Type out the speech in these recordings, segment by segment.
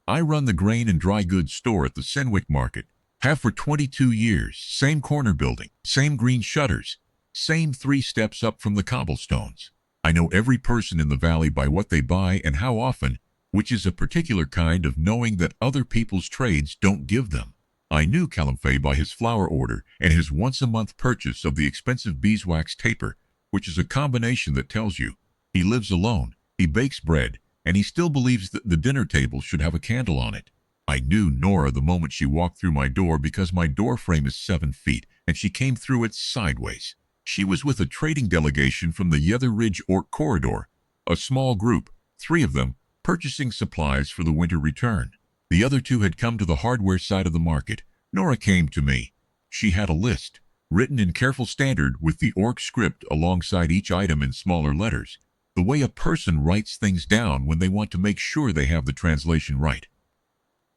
I run the grain and dry goods store at the Sennwick market. Have for 22 years. Same corner building, same green shutters, same 3 steps up from the cobblestones. I know every person in the valley by what they buy and how often, which is a particular kind of knowing that other people's trades don't give them. I knew Callum Faye by his flour order and his once-a-month purchase of the expensive beeswax taper, which is a combination that tells you he lives alone, he bakes bread, and he still believes that the dinner table should have a candle on it. I knew Nora the moment she walked through my door because my door frame is 7 feet, and she came through it sideways. She was with a trading delegation from the Yether Ridge Orc corridor, a small group, 3 of them, purchasing supplies for the winter return. The other 2 had come to the hardware side of the market. Nora came to me. She had a list, written in careful standard with the orc script alongside each item in smaller letters, the way a person writes things down when they want to make sure they have the translation right.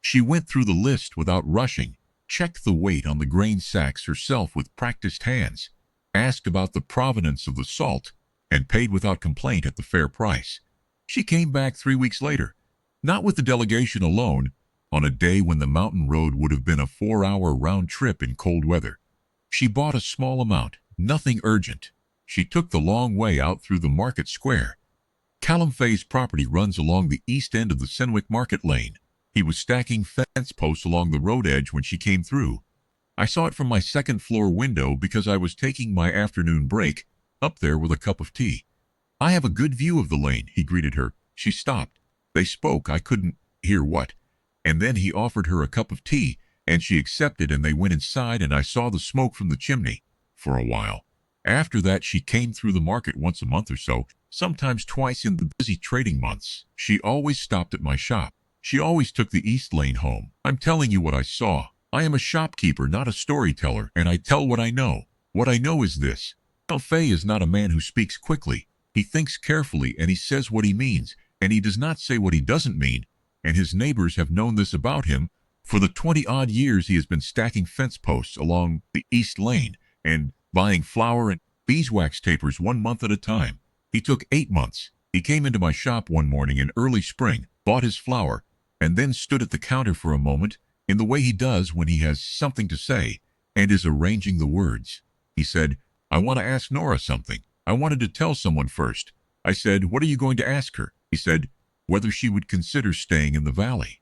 She went through the list without rushing, checked the weight on the grain sacks herself with practiced hands, asked about the provenance of the salt, and paid without complaint at the fair price. She came back 3 weeks later, not with the delegation alone, on a day when the mountain road would have been a 4-hour round trip in cold weather. She bought a small amount, nothing urgent. She took the long way out through the market square. Callum Faye's property runs along the east end of the Sennwick market lane. He was stacking fence posts along the road edge when she came through. I saw it from my 2nd floor window because I was taking my afternoon break up there with a cup of tea. I have a good view of the lane, he greeted her. She stopped. They spoke, I couldn't hear what. And then he offered her a cup of tea, and she accepted, and they went inside, and I saw the smoke from the chimney for a while. After that, she came through the market once a month or so, sometimes twice in the busy trading months. She always stopped at my shop. She always took the east lane home. I'm telling you what I saw. I am a shopkeeper, not a storyteller, and I tell what I know. What I know is this. Callum Faye is not a man who speaks quickly. He thinks carefully, and he says what he means, and he does not say what he doesn't mean, and his neighbors have known this about him for the 20-odd years he has been stacking fence posts along the east lane and buying flour and beeswax tapers 1 month at a time. He took 8 months. He came into my shop one morning in early spring, bought his flour, and then stood at the counter for a moment in the way he does when he has something to say and is arranging the words. He said, I want to ask Nora something. I wanted to tell someone first. I said, what are you going to ask her? He said, whether she would consider staying in the valley.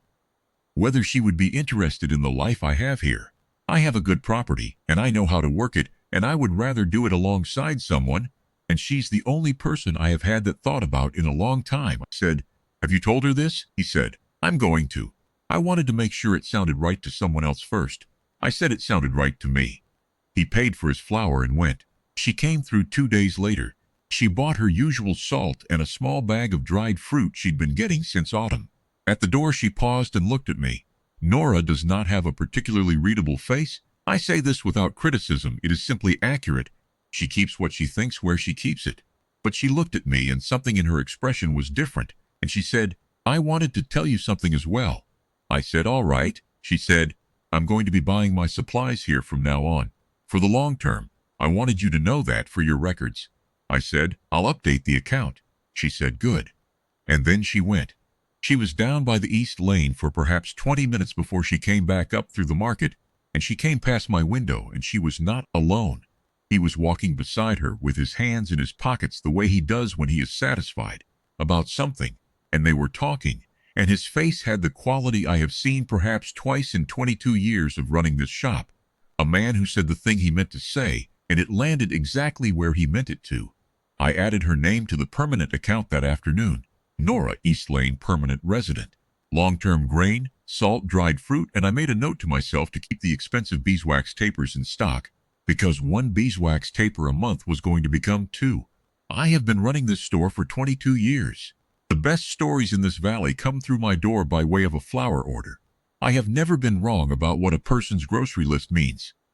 Whether she would be interested in the life I have here. I have a good property, and I know how to work it, and I would rather do it alongside someone, and she's the only person I have had that thought about in a long time. I said, have you told her this? He said, I'm going to. I wanted to make sure it sounded right to someone else first. I said it sounded right to me. He paid for his flour and went. She came through 2 days later. She bought her usual salt and a small bag of dried fruit she'd been getting since autumn. At the door she paused and looked at me. Nora does not have a particularly readable face. I say this without criticism. It is simply accurate. She keeps what she thinks where she keeps it. But she looked at me, and something in her expression was different, and she said, I wanted to tell you something as well. I said, all right. She said, I'm going to be buying my supplies here from now on. For the long term. I wanted you to know that for your records. I said, I'll update the account. She said, good. And then she went. She was down by the east lane for perhaps 20 minutes before she came back up through the market, and she came past my window, and she was not alone. He was walking beside her with his hands in his pockets the way he does when he is satisfied about something, and they were talking, and his face had the quality I have seen perhaps twice in 22 years of running this shop. A man who said the thing he meant to say, and it landed exactly where he meant it to. I added her name to the permanent account that afternoon. Nora, East Lane permanent resident. Long-term grain, salt, dried fruit, and I made a note to myself to keep the expensive beeswax tapers in stock, because 1 beeswax taper a month was going to become 2. I have been running this store for 22 years. The best stories in this valley come through my door by way of a flour order. I have never been wrong about what a person's grocery list means.